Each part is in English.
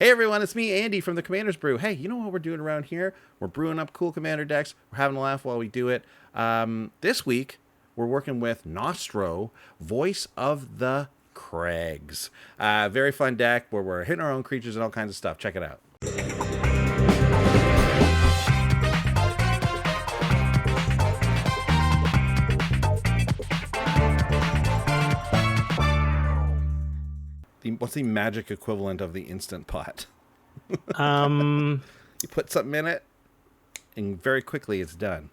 Hey everyone, it's me, Andy from the Commander's Brew. Hey, you know what we're doing around here? We're brewing up cool Commander decks. We're having a laugh while we do it. This week, we're working with Gnostro, Voice of the Crags. Very fun deck where we're hitting our own creatures and all kinds of stuff. Check it out. What's the magic equivalent of the Instant Pot? You put something in it, and very quickly it's done.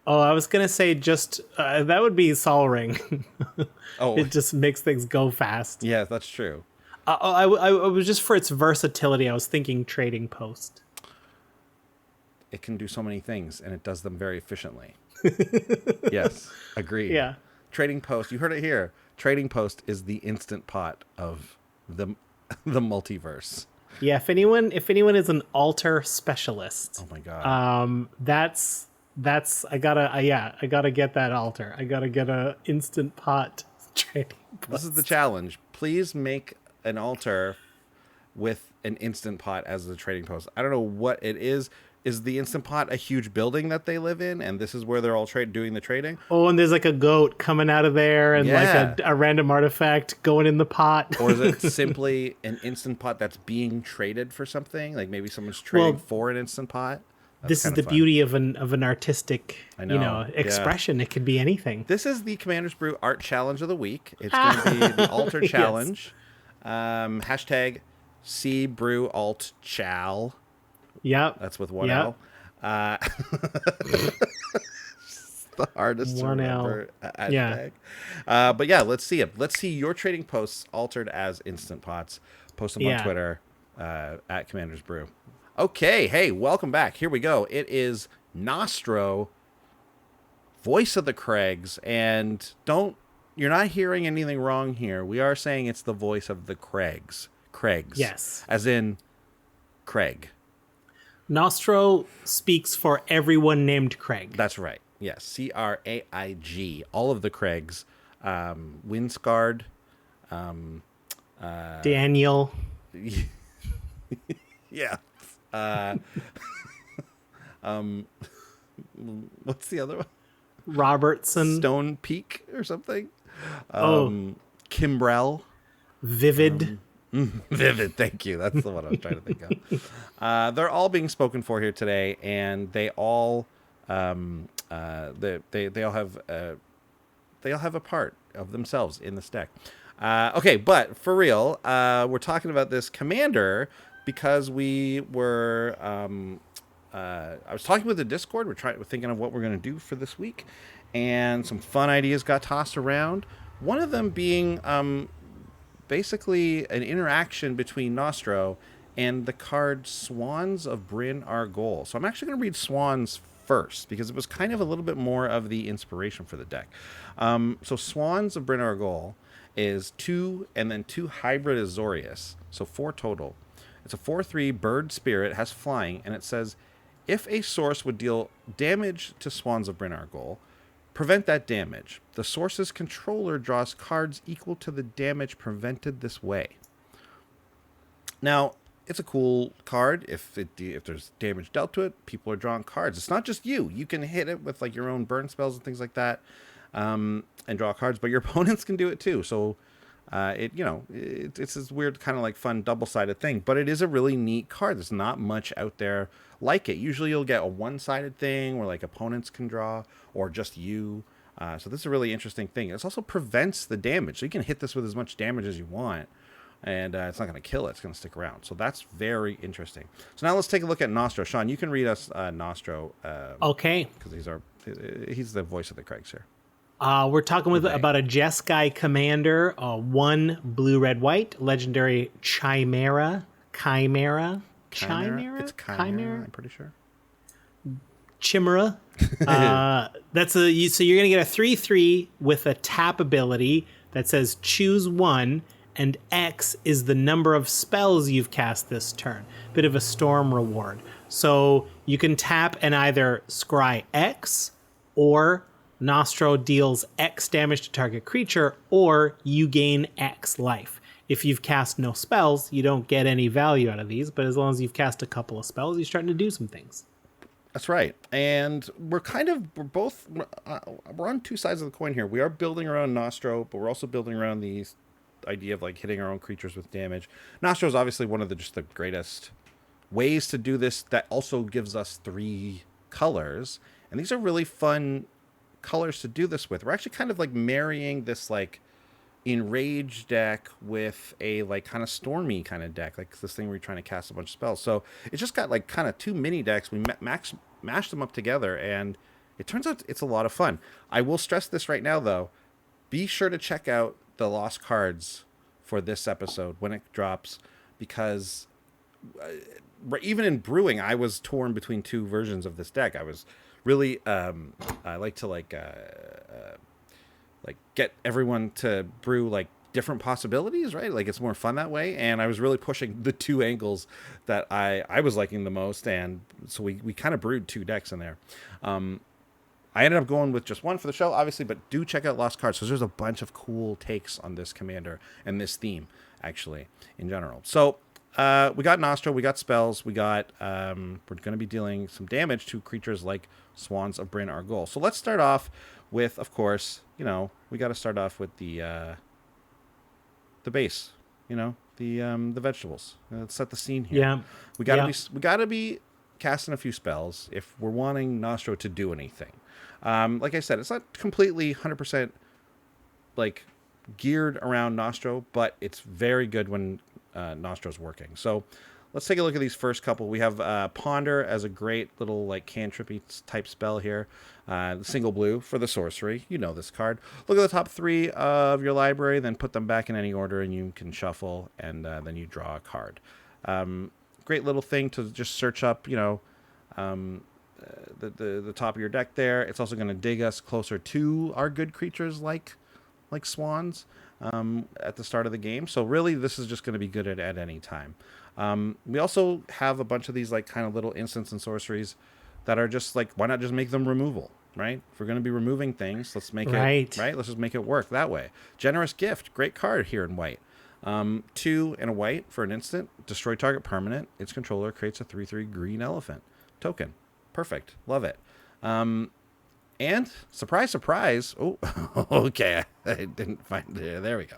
Oh, I was gonna say just that would be Sol Ring. Oh, It just makes things go fast. yeah, that's true. I was just for its versatility. I was thinking Trading Post. It can do so many things, and it does them very efficiently. Yes, agreed. Yeah. Trading Post, you heard it here. Trading Post is the Instant Pot of the multiverse. Yeah. If anyone is an altar specialist, Oh my god. that's I gotta get that altar. I gotta get a Instant Pot Trading Post. This is the challenge. Please make an altar with an Instant Pot as the Trading Post. I don't know what it is. Is the Instant Pot a huge building that they live in, and this is where they're all doing the trading? Oh, and there's like a goat coming out of there, and Yeah. like a random artifact going in the pot. Or is it simply an Instant Pot that's being traded for something? Like maybe someone's trading for an Instant Pot? This is the beauty of an artistic, I know, expression. It could be anything. This is the Commander's Brew Art Challenge of the week. It's going to be the Altar Challenge. Hashtag CBrewAltChal. Yep. That's with one L. It's the hardest to One L. remember hashtag. Yeah. But yeah, let's see it. Let's see your trading posts altered as Instant Pots. Post them on Twitter at Commander's Brew. Okay, hey, welcome back. Here we go. It is Gnostro, Voice of the Crags, and you're not hearing anything wrong here. We are saying it's the voice of the Crags. Crags. Yes. As in Craig. Gnostro speaks for everyone named Craig. That's right. Yes. Craig. All of the Craigs. Windscarred. Daniel. Yeah. What's the other one? Robertson. Stone Peak or something? Kimbrell. Vivid. Vivid, thank you. That's the one I was trying to think of. They're all being spoken for here today, and they all they all have a part of themselves in this deck. Okay, but for real, we're talking about this commander because we were. I was talking with the Discord. We're thinking of what we're going to do for this week, and some fun ideas got tossed around. One of them being basically an interaction between Gnostro and the card Swans of Brynn Argoll. So I'm actually going to read Swans first because it was kind of a little bit more of the inspiration for the deck. So Swans of Brynn Argoll is 2 and then 2 hybrid Azorius, so 4 total. It's a 4/3 bird spirit, has flying, and it says if a source would deal damage to Swans of Brynn Argoll, prevent that damage. The source's controller draws cards equal to the damage prevented this way. Now, it's a cool card. If there's damage dealt to it, people are drawing cards. It's not just you. You can hit it with like your own burn spells and things like that, and draw cards. But your opponents can do it too. So, it's this weird kind of like fun double-sided thing. But it is a really neat card. There's not much out there like it. Usually you'll get a one-sided thing where like opponents can draw or just you. So this is a really interesting thing. It also prevents the damage. So you can hit this with as much damage as you want, and it's not going to kill it. It's going to stick around. So that's very interesting. So now let's take a look at Gnostro. Sean, you can read us Gnostro. Okay. Because he's the voice of the Crags here. We're talking about a Jeskai commander, 1 blue, red, white, legendary Chimera. It's Chimera, I'm pretty sure. Chimera. So you're gonna get a 3/3 with a tap ability that says choose 1, and X is the number of spells you've cast this turn. Bit of a storm reward. So you can tap and either scry X, or Gnostro deals X damage to target creature, or you gain X life. if you've cast no spells, you don't get any value out of these. But as long as you've cast a couple of spells, you're starting to do some things. That's right. And we're on two sides of the coin here. We are building around Gnostro, but we're also building around the idea of like hitting our own creatures with damage. Gnostro is obviously one of the greatest ways to do this. That also gives us 3 colors. And these are really fun colors to do this with. We're actually kind of like marrying this like enraged deck with a like kind of stormy kind of deck, like this thing where you're trying to cast a bunch of spells. So it's just got like kind of 2 mini decks. We mashed them up together, and it turns out it's a lot of fun. I will stress this right now though, be sure to check out the lost cards for this episode when it drops, because even in brewing I was torn between 2 versions of this deck. I was really I like to like get everyone to brew like different possibilities, right? Like it's more fun that way. And I was really pushing the 2 angles that I was liking the most. And so we kind of brewed 2 decks in there. I ended up going with just one for the show, obviously, but do check out Lost Cards, because there's a bunch of cool takes on this commander and this theme, actually, in general. So we got Gnostro, we got spells, we got we're going to be dealing some damage to creatures like Swans of Brynn, Argoll. So let's start off with, of course, we got to start off with the base, the vegetables. Let's set the scene here. Yeah, we got to be casting a few spells if we're wanting Gnostro to do anything. Like I said, it's not completely 100% like geared around Gnostro, but it's very good when Nostro's working. So let's take a look at these first couple. We have Ponder as a great little like cantrippy type spell here. Single blue for the sorcery. You know this card. Look at the top 3 of your library, then put them back in any order, and you can shuffle, and then you draw a card. Great little thing to just search up, the top of your deck there. It's also going to dig us closer to our good creatures like Swans at the start of the game. So really, this is just going to be good at any time. We also have a bunch of these like kind of little instants and sorceries that are just like, why not just make them removal, right? If we're going to be removing things, let's make it right. Let's just make it work that way. Generous Gift, great card here in white. 2 and a white for an instant. Destroy target permanent. Its controller creates a 3/3 green elephant token. Perfect. Love it. And surprise, surprise. Oh, okay. I didn't find it. There we go.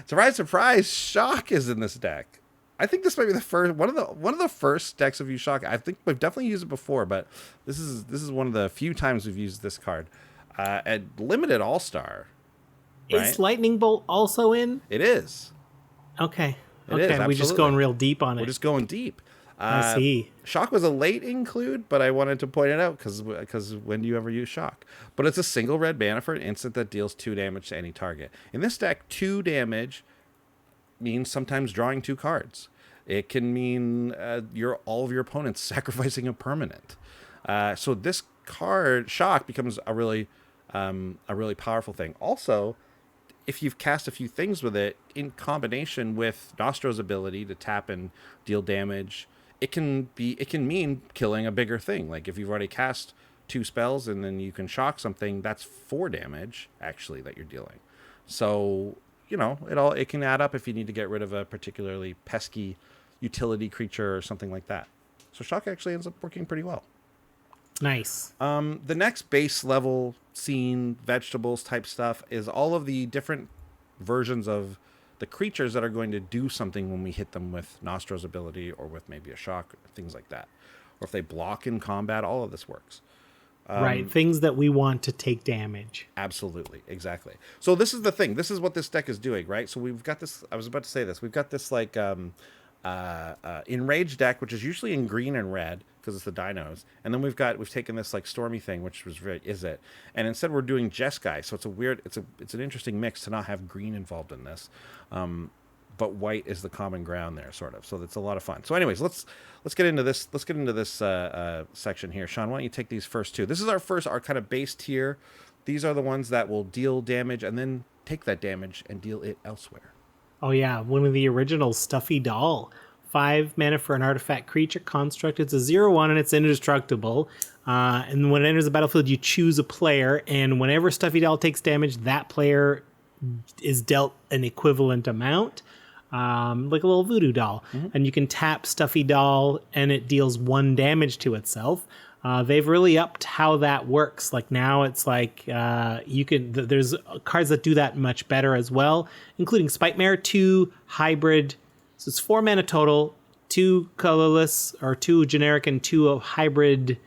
Surprise, surprise. Shock is in this deck. I think this might be the first one of the first decks of Shock. I think we've definitely used it before, but this is one of the few times we've used this card. At limited All-Star. Right? Is Lightning Bolt also in? It is. Okay. It is, we're just going real deep on it. We're just going deep. I see. Shock was a late include, but I wanted to point it out because when do you ever use Shock? But it's a single red mana for an instant that deals 2 damage to any target. In this deck, 2 damage means sometimes drawing 2 cards. It can mean all of your opponents sacrificing a permanent. So this card, Shock, becomes a really powerful thing. Also, if you've cast a few things with it in combination with Nostro's ability to tap and deal damage, it can mean killing a bigger thing. Like if you've already cast 2 spells and then you can shock something, that's 4 damage actually that you're dealing. So, it can add up if you need to get rid of a particularly pesky utility creature or something like that. So Shock actually ends up working pretty well. Nice. The next base level scene, vegetables type stuff is all of the different versions of the creatures that are going to do something when we hit them with Nostro's ability or with maybe a shock, things like that. Or if they block in combat, all of this works. Right, things that we want to take damage. Absolutely, exactly. So this is the thing. This is what this deck is doing, right? So we've got this, I was about to say this, we've got this like enraged deck, which is usually in green and red because it's the dinos, and then we've taken this like stormy thing, which was very and instead we're doing Jeskai. So it's an interesting mix to not have green involved in this, but white is the common ground there, sort of. So that's a lot of fun. So anyways, let's get into this. Let's get into this section here. Sean, why don't you take these first 2? This is our kind of base tier. These are the ones that will deal damage and then take that damage and deal it elsewhere. Oh yeah, one of the original Stuffy Doll. 5 mana for an artifact creature construct. It's a 0/1 and it's indestructible. And when it enters the battlefield, you choose a player, and whenever Stuffy Doll takes damage, that player is dealt an equivalent amount. like a little voodoo doll. And you can tap Stuffy Doll and it deals 1 damage to itself. They've really upped how that works. Like now it's like there's cards that do that much better as well, including Spite-Mare, 2 hybrid. So it's 4 mana total, 2 colorless or 2 generic and 2 of hybrid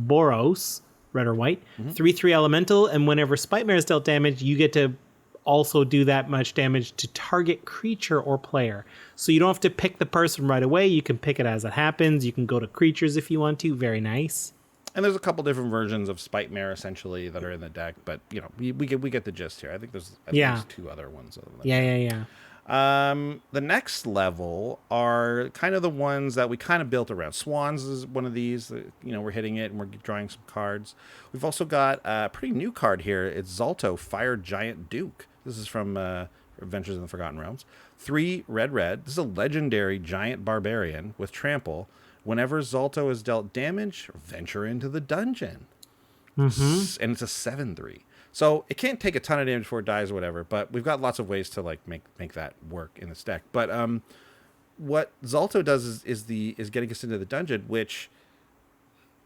Boros, red or white, 3/3 elemental. And whenever Spite-Mare is dealt damage, you get to also do that much damage to target creature or player. So you don't have to pick the person right away. You can pick it as it happens. You can go to creatures if you want to. Very nice. And there's a couple different versions of Spite-Mare essentially that are in the deck, but you know we get the gist here. I think there's at least 2 other ones. Other than Yeah. The next level are kind of the ones that we kind of built around. Swans is one of these. We're hitting it and we're drawing some cards. We've also got a pretty new card here. It's Zolto, Fire Giant Duke. This is from Adventures in the Forgotten Realms. 3 red. This is a legendary giant barbarian with trample. Whenever Zolto is dealt damage, venture into the dungeon. And it's a 7/3. So it can't take a ton of damage before it dies or whatever, but we've got lots of ways to like make that work in this deck. But what Zolto does is getting us into the dungeon, which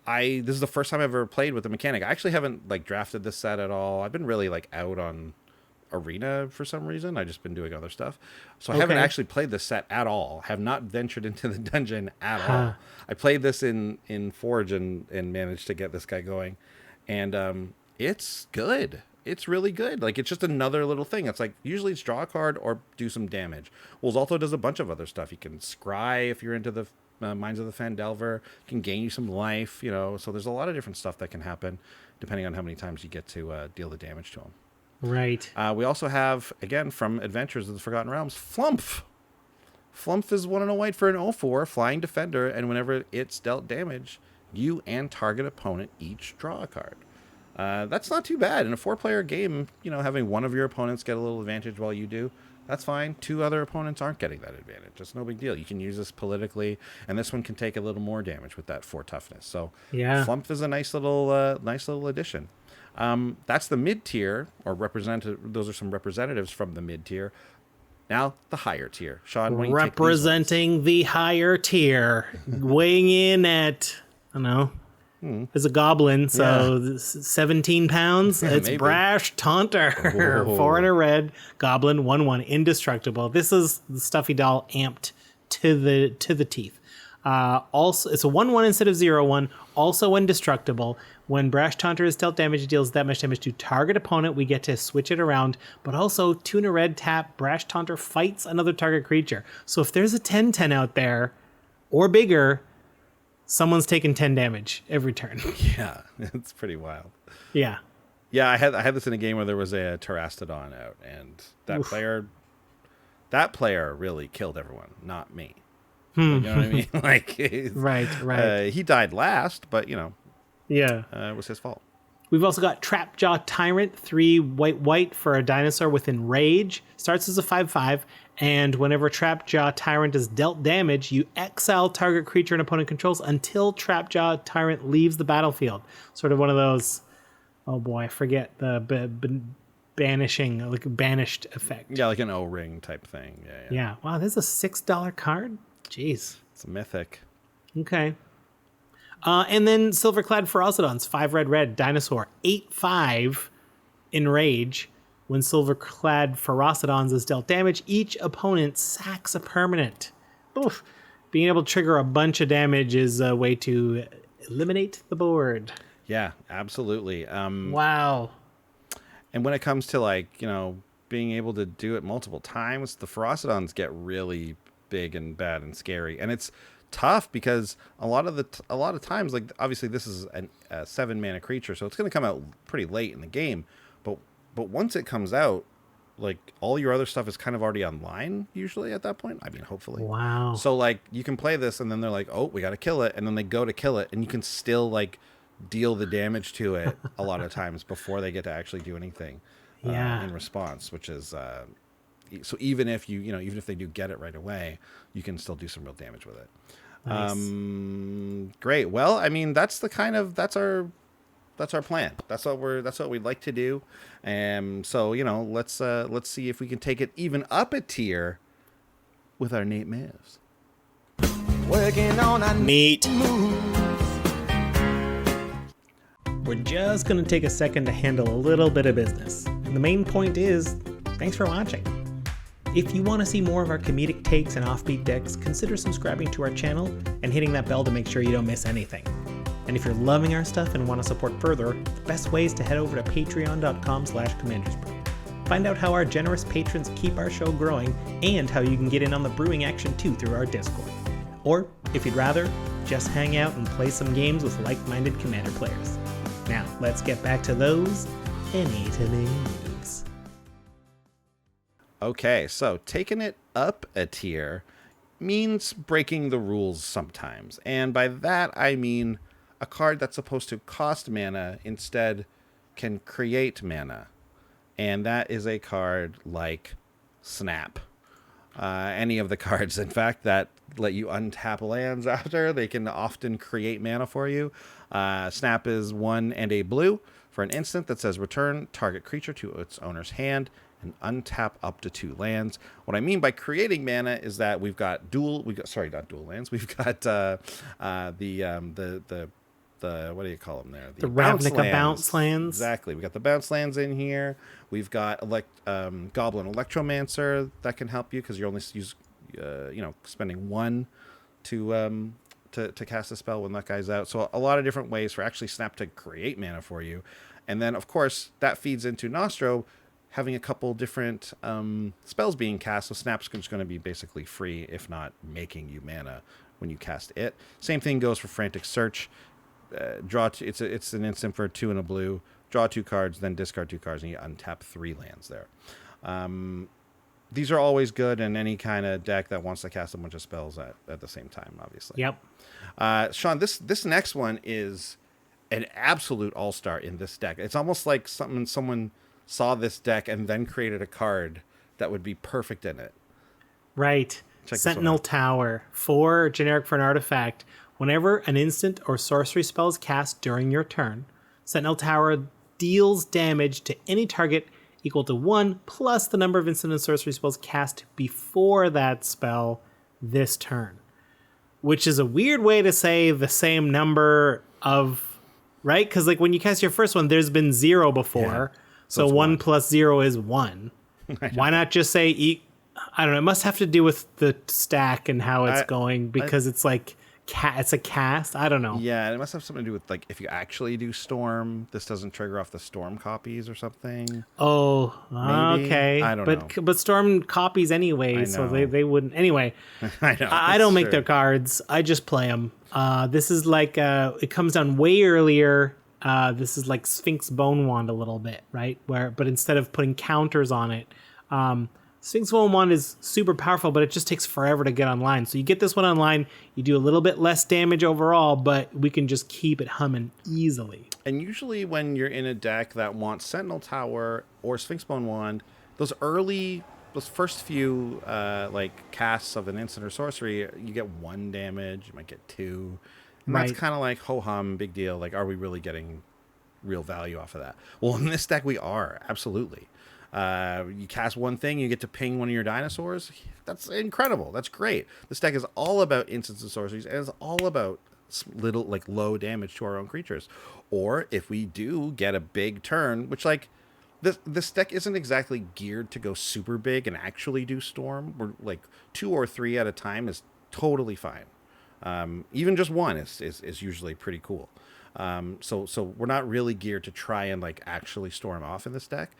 this is the first time I've ever played with the mechanic. I actually haven't like drafted this set at all. I've been really like out on Arena for some reason. I've just been doing other stuff. So I haven't actually played this set at all. Have not ventured into the dungeon at all. I played this in Forge and managed to get this guy going. And it's good. It's really good. Like, it's just another little thing. It's like, usually it's draw a card or do some damage. Well, Zolto does a bunch of other stuff. You can scry if you're into the Mines of the Fandelver. Can gain you some life, So there's a lot of different stuff that can happen depending on how many times you get to deal the damage to him. Right. We also have, again, from Adventures of the Forgotten Realms, Flumph. Flumph is 1 and a white for an 0/4 flying defender, and whenever it's dealt damage, you and target opponent each draw a card. That's not too bad. In a 4-player game, having one of your opponents get a little advantage while you do, that's fine. 2 other opponents aren't getting that advantage. It's no big deal. You can use this politically, and this one can take a little more damage with that 4 toughness. So Flumph is a nice little addition. That's the mid-tier, or those are some representatives from the mid-tier. Now, the higher tier. Sean, why don't you take these ones? Representing the higher tier, weighing in at, I don't know, as a goblin, so 17 pounds. It's maybe. Brash Taunter, 4 and a red, goblin, 1/1, indestructible. This is the Stuffy Doll amped to the teeth. Also, it's a 1/1 instead of 0/1, also indestructible. When Brash Taunter is dealt damage, it deals that much damage to target opponent. We get to switch it around, but also 2 and a red tap, Brash Taunter fights another target creature. So if there's a 10/10 out there, or bigger, someone's taking 10 damage every turn. Yeah, it's pretty wild. Yeah. Yeah, I had this in a game where there was a Terastodon out, and that player really killed everyone, not me. You know what I mean? Right. He died last, but it was his fault. We've also got Jaw Tyrant, 3 white for a dinosaur with Enrage. Starts as a 5/5, and whenever Jaw Tyrant is dealt damage, you exile target creature an opponent controls until Jaw Tyrant leaves the battlefield. Sort of one of those, oh boy, I forget the banishing, like banished effect. Yeah, like an O-ring type thing. Yeah. Wow, this is a $6 card? Jeez. It's a mythic. Okay. And then Silverclad Ferocodons, 5 red, dinosaur, 8/5 Enrage. When Silverclad Ferocodons is dealt damage, each opponent sacks a permanent. Oof. Being able to trigger a bunch of damage is a way to eliminate the board. Yeah, absolutely. Wow. And when it comes to being able to do it multiple times, the Ferocodons get really big and bad and scary, and it's tough because a lot of times, like, obviously this is a 7-mana creature, so it's going to come out pretty late in the game, but once it comes out, like, all your other stuff is kind of already online usually at that point. I mean, hopefully. Wow. So like you can play this and then they're like, oh, we got to kill it, and then they go to kill it, and you can still like deal the damage to it a lot of times before they get to actually do anything in response, which is so even if even if they do get it right away, you can still do some real damage with it. Nice. Great. Well, I mean, that's our plan. That's what we'd like to do. So let's see if we can take it even up a tier with our neat moves. Working on a neat moves. We're just going to take a second to handle a little bit of business. And the main point is, thanks for watching. If you want to see more of our comedic takes and offbeat decks, consider subscribing to our channel and hitting that bell to make sure you don't miss anything. And if you're loving our stuff and want to support further, the best way is to head over to patreon.com/commandersbrew. Find out how our generous patrons keep our show growing and how you can get in on the brewing action too through our Discord. Or, if you'd rather, just hang out and play some games with like-minded Commander players. Now, let's get back to those NA moves. Okay, so taking it up a tier means breaking the rules sometimes. And by that, I mean a card that's supposed to cost mana instead can create mana. And that is a card like Snap. Any of the cards, in fact, that let you untap lands after, they can often create mana for you. Snap is 1 and a blue for an instant that says return target creature to its owner's hand and untap up to 2 lands. What I mean by creating mana is that we've got not dual lands. We've got the what do you call them there? The Ravnica bounce lands. Exactly. We got the bounce lands in here. We've got Goblin Electromancer that can help you because you're only spending 1 to cast a spell when that guy's out. So a lot of different ways for actually Snap to create mana for you. And then, of course, that feeds into Gnostro having a couple different spells being cast. So Snap's just going to be basically free, if not making you mana when you cast it. Same thing goes for Frantic Search. It's an instant for 2 and a blue. Draw 2 cards, then discard 2 cards, and you untap 3 lands there. These are always good in any kind of deck that wants to cast a bunch of spells at the same time, obviously. Yep. Sean, this next one is an absolute all-star in this deck. It's almost like someone saw this deck and then created a card that would be perfect in it. Right. Sentinel Tower. 4 generic for an artifact. Whenever an instant or sorcery spell is cast during your turn, Sentinel Tower deals damage to any target equal to 1 plus the number of instant and sorcery spells cast before that spell this turn. Which is a weird way to say the same number of, right? Because like when you cast your first one, there's been 0 before. Yeah. So 1 plus 0 is 1. Why not just say, I don't know, it must have to do with the stack and how it's going because it's like, it's a cast. I don't know. Yeah, it must have something to do with like if you actually do Storm, this doesn't trigger off the Storm copies or something. Oh, maybe? Okay. I don't know. But Storm copies anyway, so they wouldn't. Anyway, I know. I don't make their cards. I just play them. This is like it comes down way earlier. This is like Sphinx Bone Wand a little bit, right? But instead of putting counters on it, Sphinx Bone Wand is super powerful, but it just takes forever to get online. So you get this one online, you do a little bit less damage overall, but we can just keep it humming easily. And usually when you're in a deck that wants Sentinel Tower or Sphinx Bone Wand, those first few like casts of an instant or sorcery, you get 1 damage, you might get 2. And that's kind of like ho-hum, big deal. Like, are we really getting real value off of that? Well, in this deck, we are. Absolutely. You cast 1 thing, you get to ping one of your dinosaurs. That's incredible. That's great. This deck is all about instants and sorceries, and it's all about little, like, low damage to our own creatures. Or if we do get a big turn, which, like, this deck isn't exactly geared to go super big and actually do Storm. We're, like, 2 or 3 at a time is totally fine. Even just 1 is usually pretty cool. So we're not really geared to try and like actually storm off in this deck.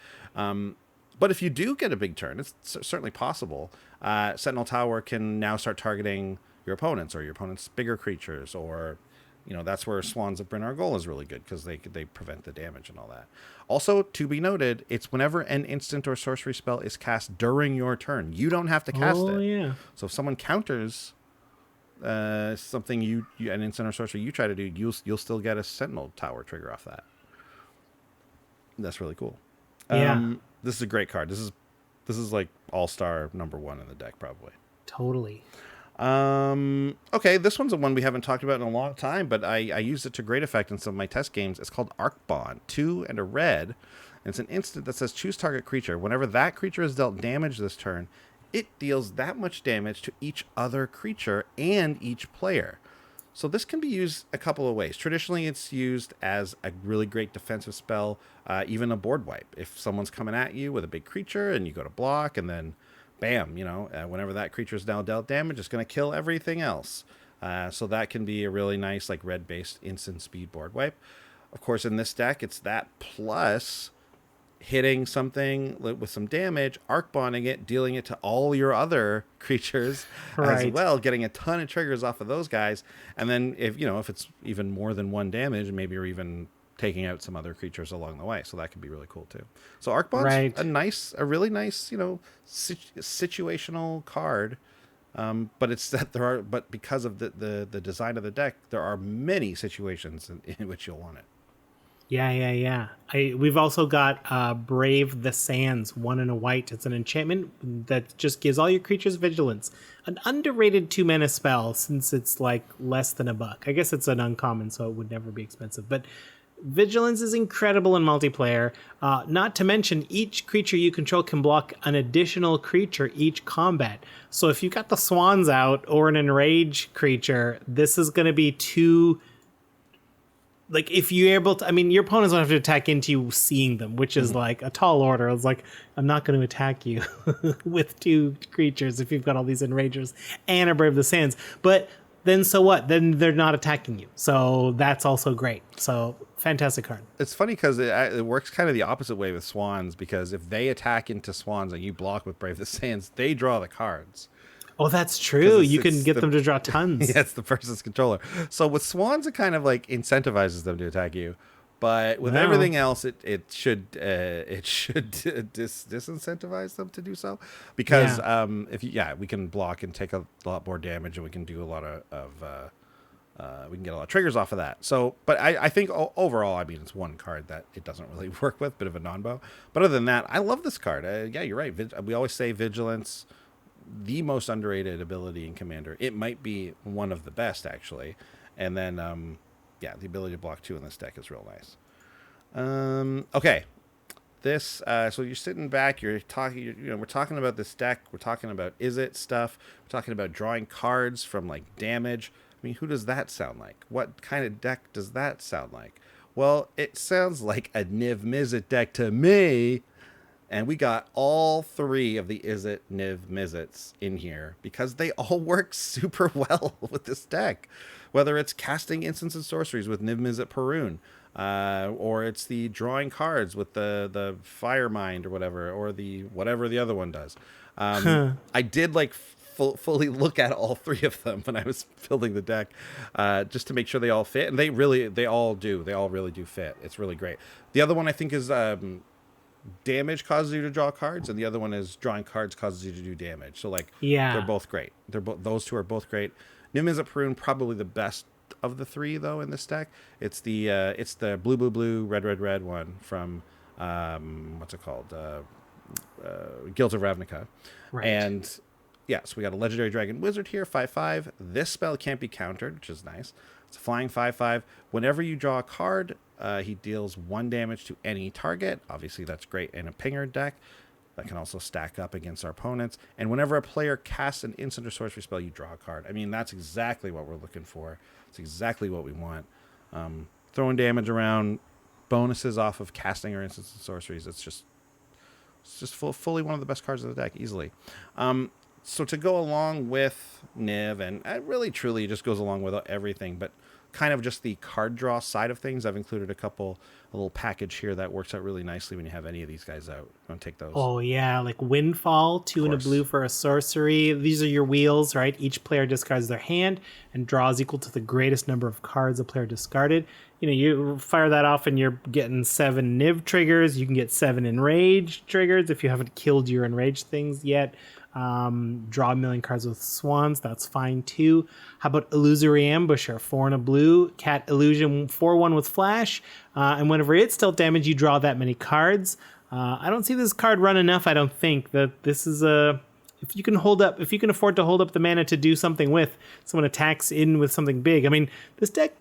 But if you do get a big turn, it's certainly possible. Sentinel Tower can now start targeting your opponents or your opponent's bigger creatures, or that's where Swans of Brynn Argoll is really good because they prevent the damage and all that. Also, to be noted, it's whenever an instant or sorcery spell is cast during your turn. You don't have to cast it. Yeah. So if someone counters something an instant or sorcery you try to do, you'll still get a Sentinel Tower trigger off that. That's really cool. Yeah. This is a great card. This is like all-star number 1 in the deck probably. Totally. Okay, this one's a one we haven't talked about in a long time, but I used it to great effect in some of my test games. It's called Arc-Bond, 2 and a red. And it's an instant that says choose target creature. Whenever that creature is dealt damage this turn, it deals that much damage to each other creature and each player. So this can be used a couple of ways. Traditionally, it's used as a really great defensive spell, even a board wipe. If someone's coming at you with a big creature and you go to block, and then bam, whenever that creature is now dealt damage, it's going to kill everything else. So that can be a really nice, like, red-based instant speed board wipe. Of course, in this deck, it's that plus hitting something with some damage, arc bonding it, dealing it to all your other creatures as well, getting a ton of triggers off of those guys. And then if it's even more than one damage, maybe you're even taking out some other creatures along the way. So that can be really cool too. So arc bond's a really nice, situational card. But it's that but because of the design of the deck, there are many situations in which you'll want it. Yeah. We've also got Brave the Sands, 1 and a white. It's an enchantment that just gives all your creatures vigilance. An underrated 2-mana spell, since it's like less than $1. I guess it's an uncommon, so it would never be expensive. But vigilance is incredible in multiplayer. Not to mention, each creature you control can block an additional creature each combat. So if you've got the Swans out or an enraged creature, this is going to be two... Like, if you're able to, your opponents don't have to attack into you seeing them, which is like a tall order. It's like, I'm not going to attack you with 2 creatures if you've got all these enragers and a Brave the Sands. But then so what? Then they're not attacking you. So that's also great. So fantastic card. It's funny because it works kind of the opposite way with Swans, because if they attack into Swans and you block with Brave the Sands, they draw the cards. Oh, that's true. You can get them to draw tons. Yeah, it's the person's controller. So with Swans, it kind of like incentivizes them to attack you, but with everything else, it should disincentivize them to do so, because we can block and take a lot more damage, and we can do a lot of we can get a lot of triggers off of that. So, but I think overall, it's one card that it doesn't really work with, bit of a non-bow. But other than that, I love this card. Yeah, you're right. We always say vigilance, the most underrated ability in Commander. It might be one of the best, actually. And then, the ability to block 2 in this deck is real nice. Okay. This, so you're sitting back, you're talking, we're talking about this deck, we're talking about stuff, we're talking about drawing cards from, like, damage. Who does that sound like? What kind of deck does that sound like? Well, it sounds like a Niv Mizzet deck to me. And we got all 3 of the Izzet Niv Mizzets in here because they all work super well with this deck. Whether it's casting instants and sorceries with Niv Mizzet Perun, or it's the drawing cards with the Fire Mind or whatever the other one does. I did fully look at all 3 of them when I was building the deck, just to make sure they all fit, and they all do. They all really do fit. It's really great. The other one I think is damage causes you to draw cards, and the other one is drawing cards causes you to do damage. So they're both great. Those 2 are both great. Niv Mizzet Perun probably the best of the 3 though in this deck. It's the blue red one from what's it called, Guild of Ravnica, right. And so we got a legendary dragon wizard here, 5/5. This spell can't be countered, which is nice. It's a flying 5/5. Whenever you draw a card, he deals 1 damage to any target. Obviously, that's great in a pinger deck. That can also stack up against our opponents. And whenever a player casts an instant or sorcery spell, you draw a card. That's exactly what we're looking for. It's exactly what we want. Throwing damage around, bonuses off of casting or instants and sorceries. It's just fully one of the best cards of the deck, easily. So to go along with Niv, and it really truly just goes along with everything, but kind of just the card draw side of things, I've included a little package here that works out really nicely when you have any of these guys out. You want to take those? Oh yeah, like Windfall, 2 and a blue for a sorcery. These are your wheels, right? Each player discards their hand and draws equal to the greatest number of cards a player discarded. You fire that off and you're getting 7 Niv triggers. You can get 7 enraged triggers if you haven't killed your enraged things yet. Draw 1 million cards with Swans. That's fine too. How about Illusory Ambusher, 4 and a blue, cat illusion, 4/1 with flash. And whenever it's dealt damage, you draw that many cards. I don't see this card run enough. I don't think that this is if you can afford to hold up the mana to do something with, someone attacks in with something big. This deck,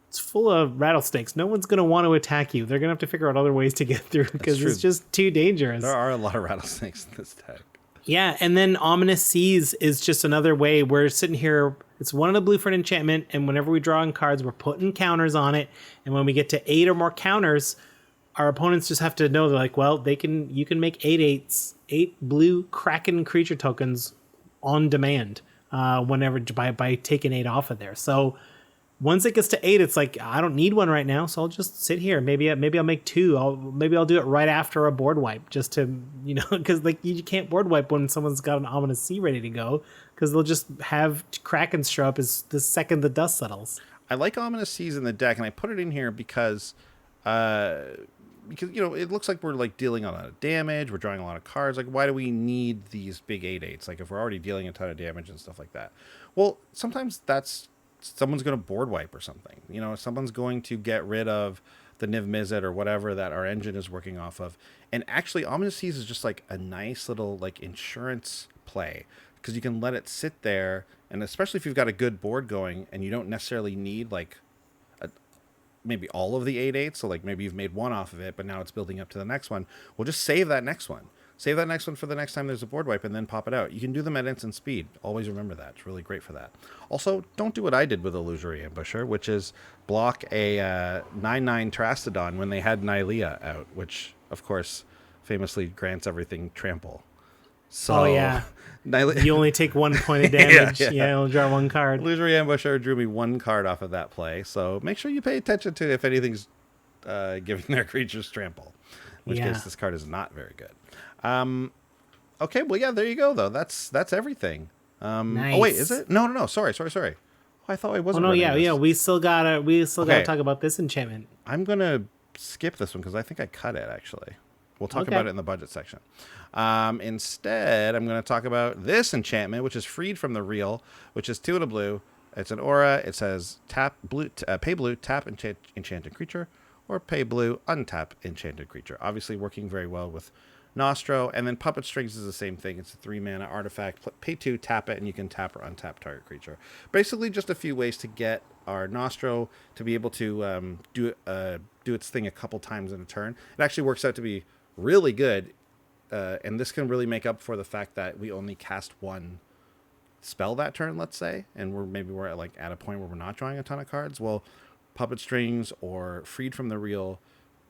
it's full of rattlesnakes. No one's going to want to attack you. They're going to have to figure out other ways to get through because it's just too dangerous. There are a lot of rattlesnakes in this deck. Yeah, and then Ominous Seas is just another way. We're sitting here. It's one of the blue for an enchantment, and whenever we draw in cards, we're putting counters on it. And when we get to 8 or more counters, our opponents just have to know they're like, well, you can make 8 blue Kraken creature tokens on demand whenever by taking 8 off of there. So once it gets to 8, it's like, I don't need one right now, so I'll just sit here. Maybe I'll make 2. Maybe I'll do it right after a board wipe, just to, because like you can't board wipe when someone's got an Ominous Sea ready to go, because they'll just have Kraken show up as the second the dust settles. I like Ominous Seas in the deck, and I put it in here because it looks like we're like dealing a lot of damage, we're drawing a lot of cards. Like, why do we need these big 8/8s? Like, if we're already dealing a ton of damage and stuff like that. Well, sometimes someone's going to board wipe or something. Someone's going to get rid of the Niv Mizzet or whatever that our engine is working off of. And actually, Ominous Seas is just like a nice little like insurance play, because you can let it sit there, and especially if you've got a good board going and you don't necessarily need like maybe all of the 8/8, so like maybe you've made one off of it, but now it's building up to the next one. Well, just save that next one. Save that next one for the next time there's a board wipe, and then pop it out. You can do them at instant speed. Always remember that. It's really great for that. Also, don't do what I did with Illusory Ambusher, which is block a 9/9 Terastodon when they had Nylea out, which, of course, famously grants everything trample. So, yeah. You only take 1 point of damage. Yeah, you'll draw 1 card. Illusory Ambusher drew me 1 card off of that play, so make sure you pay attention to if anything's giving their creatures trample. In which case, this card is not very good. Okay, well, yeah, there you go, though. That's everything. Nice. Oh, wait, is it? No. Sorry. Oh, I thought I wasn't. Oh, no, yeah. We still gotta talk about this enchantment. I'm gonna skip this one because I think I cut it, actually. We'll talk about it in the budget section. Instead, I'm going to talk about this enchantment, which is freed from the real, which is 2 and a blue. It's an aura. It says pay blue, tap enchanted creature, or pay blue, untap enchanted creature. Obviously working very well with Gnostro. And then Puppet Strings is the same thing. It's a 3-mana artifact. Pay 2, tap it, and you can tap or untap target creature. Basically just a few ways to get our Gnostro to be able to do its thing a couple times in a turn. It actually works out to be really good, and this can really make up for the fact that we only cast 1 spell that turn, let's say, and we're at a point where we're not drawing a ton of cards. Well, Puppet Strings or Freed from the Real,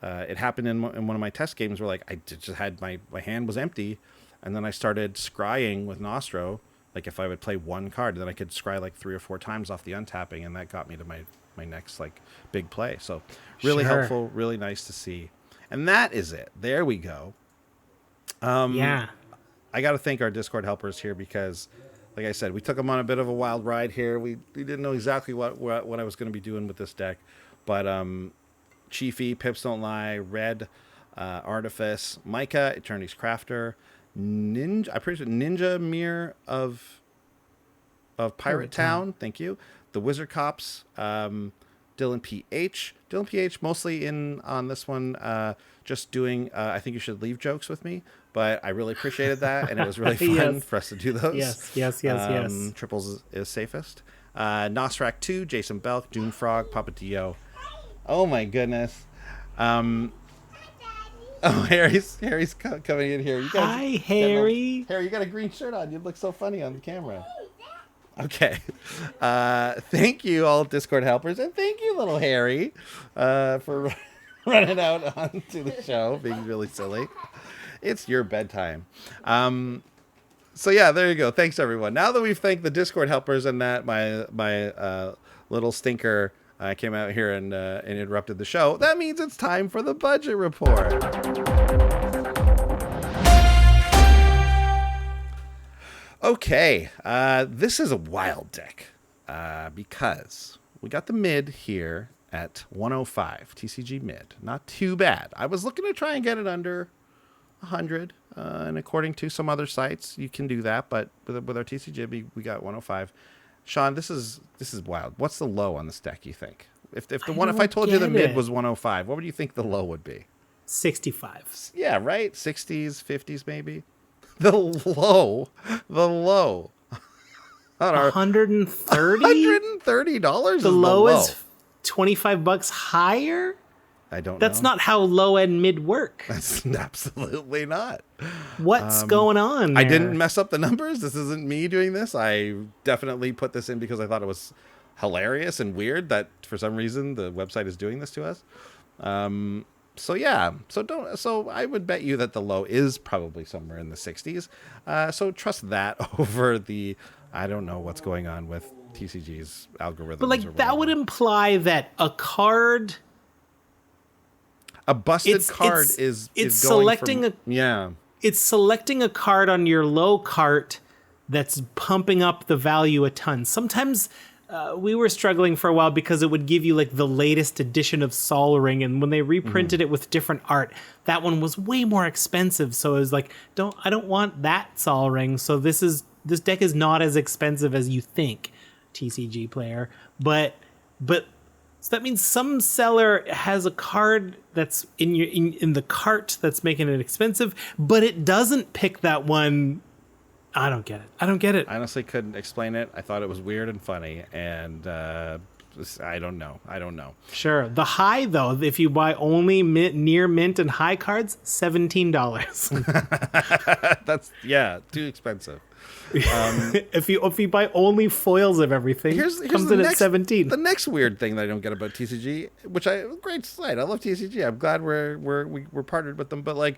it happened in one of my test games where like I just had my hand was empty, and then I started scrying with Gnostro. Like, if I would play 1 card, then I could scry like 3 or 4 times off the untapping, and that got me to my next like big play. So really helpful, really nice to see. And that is it. There we go. I got to thank our Discord helpers here because, like I said, we took them on a bit of a wild ride here. We didn't know exactly what I was going to be doing with this deck. But Chiefy, Pips Don't Lie, Red, Artifice, Micah, Eternity's Crafter, Ninja, I'm pretty sure Ninja Mirror of Pirate Town. Thank you. The Wizard Cops, Dylan PH mostly in on this one, just doing I think you should leave jokes with me, but I really appreciated that, and it was really fun for us to do those. Yes. Triples is safest. Nosrak 2, Jason Belk, Doomfrog, Papatillo. Oh my goodness. Harry's coming in here. Hi, Harry. Harry, you got a green shirt on. You look so funny on the camera. Okay. Thank you, all Discord helpers, and thank you, little Harry, for running out onto the show, being really silly. It's your bedtime. So yeah, there you go. Thanks, everyone. Now that we've thanked the Discord helpers and that my little stinker came out here and interrupted the show, that means it's time for the budget report. Okay, this is a wild deck because we got the mid here at 105, TCG mid. Not too bad. I was looking to try and get it under 100, and according to some other sites, you can do that, but with our TCG, we got 105. Sean, this is wild. What's the low on this deck, you think? If I told you the mid was 105, what would you think the low would be? 65. Yeah, right? 60s, 50s maybe? The low. On our $130? $130 The low is $25 higher? I don't know. That's not how low and mid work. That's absolutely not. What's going on there? I didn't mess up the numbers. This isn't me doing this. I definitely put this in because I thought it was hilarious and weird that for some reason the website is doing this to us. So yeah, so I would bet you that the low is probably somewhere in the 60s. So trust that over the, I don't know what's going on with TCG's algorithms. But like that would imply that a card, a busted card is selecting going from, it's selecting a card on your low cart that's pumping up the value a ton. Sometimes we were struggling for a while because it would give you like the latest edition of Sol Ring, and when they reprinted it with different art, that one was way more expensive. So it was like, I don't want that Sol Ring. So this deck is not as expensive as you think, TCG player. But so that means some seller has a card that's in the cart that's making it expensive, but it doesn't pick that one. I don't get it. I honestly couldn't explain it. I thought it was weird and funny, and I don't know. Sure. The high, though, if you buy only near mint and high cards, $17. That's, too expensive. If you buy only foils of everything, here's comes in at 17. The next weird thing that I don't get about TCG, great site. I love TCG. I'm glad we're partnered with them, but like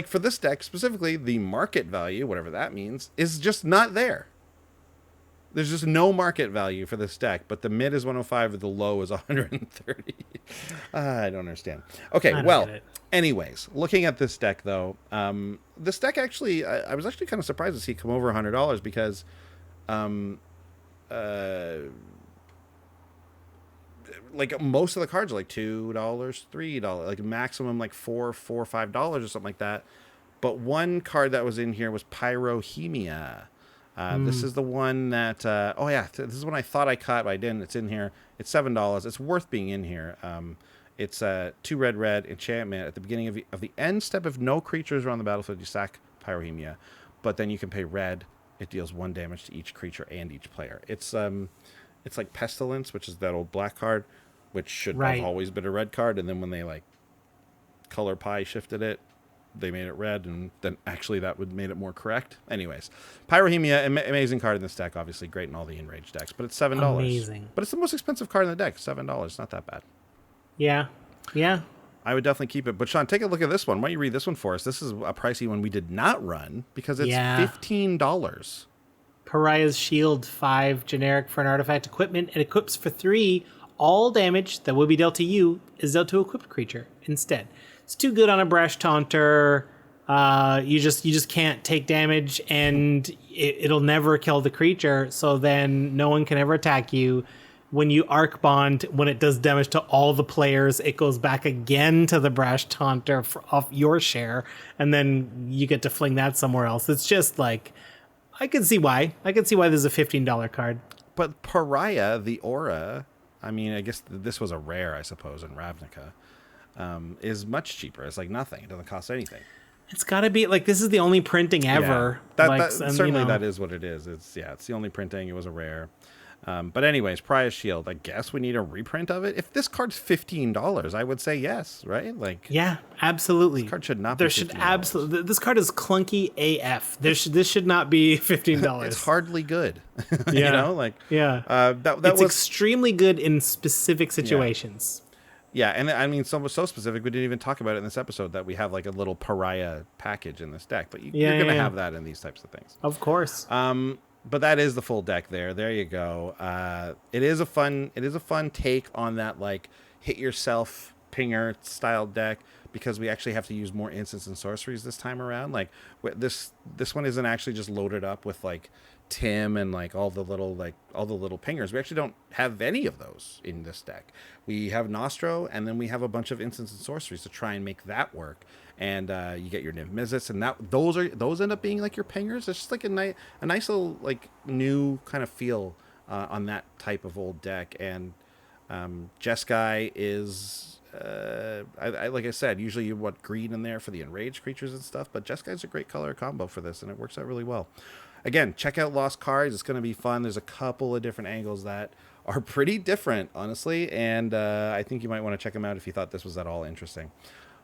for this deck specifically, the market value, whatever that means, is just not there. There's just no market value for this deck, but the mid is 105 and the low is 130. I don't understand. Okay, anyways, looking at this deck though, this deck actually, I was actually kind of surprised to see it come over $100 because like most of the cards are like $2, $3, like maximum like $4, $5 or something like that. But one card that was in here was Pyrohemia. This is the one that, this is one I thought I caught, but I didn't. It's in here. It's $7. It's worth being in here. It's 2 red enchantment. At the beginning of the end step, if no creatures are on the battlefield, you sack Pyrohemia. But then you can pay red. It deals 1 damage to each creature and each player. It's like Pestilence, which is that old black card, which should have always been a red card. And then when they like color pie shifted it, they made it red, and then actually that would made it more correct. Anyways, Pyrohemia, amazing card in this deck, obviously great in all the enraged decks, but it's $7. Amazing. But it's the most expensive card in the deck, $7. Not that bad. Yeah. I would definitely keep it. But Sean, take a look at this one. Why don't you read this one for us? This is a pricey one we did not run because it's $15. Pariah's Shield, 5 generic for an artifact equipment, and equips for 3. All damage that will be dealt to you is dealt to equipped creature instead. It's too good on a Brash Taunter. You just can't take damage, and it'll never kill the creature. So then no one can ever attack you. When you Arc Bond, when it does damage to all the players, it goes back again to the Brash Taunter off your share, and then you get to fling that somewhere else. It's just like, I can see why. This is a $15 card. But Pariah, the aura, I mean, I guess this was a rare, I suppose, in Ravnica. Is much cheaper. It's like nothing. It doesn't cost anything. It's got to be like this is the only printing ever. Yeah. Certainly that is what it is. It's the only printing. It was a rare. But anyways, Pariah's Shield. I guess we need a reprint of it. If this card's $15, I would say yes, right? Like yeah, absolutely. This card should not. There be should absolutely. This card is clunky AF. This should not be $15. It's hardly good. Yeah. It's extremely good in specific situations. Yeah, and I mean, so specific, we didn't even talk about it in this episode that we have like a little Pariah package in this deck, but you're going to have that in these types of things. Of course. But that is the full deck there. There you go. It is a fun take on that like hit yourself pinger style deck because we actually have to use more instants and sorceries this time around. Like this one isn't actually just loaded up with like Tim and like all the little pingers. We actually don't have any of those in this deck. We have Gnostro, and then we have a bunch of instants and sorceries to try and make that work. And you get your Nymph Mizzets, and those end up being like your pingers. It's just like a nice little like new kind of feel on that type of old deck. And Jeskai is like I said, usually you want green in there for the enraged creatures and stuff, but Jeskai's a great color combo for this, and it works out really well. Again, check out Lost Cards. It's going to be fun. There's a couple of different angles that are pretty different, honestly, and I think you might want to check them out if you thought this was at all interesting.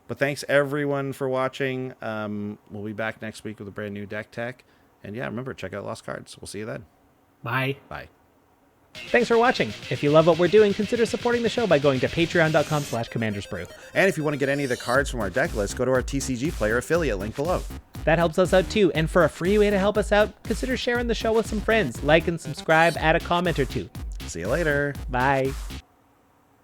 But thanks, everyone, for watching. We'll be back next week with a brand new deck tech. And yeah, remember, check out Lost Cards. We'll see you then. Bye. Bye. Thanks for watching. If you love what we're doing, consider supporting the show by going to patreon.com/commandersbrew. And if you want to get any of the cards from our deck list, go to our TCG Player affiliate link below. That helps us out too, and for a free way to help us out, consider sharing the show with some friends. Like and subscribe, add a comment or two. See you later. Bye.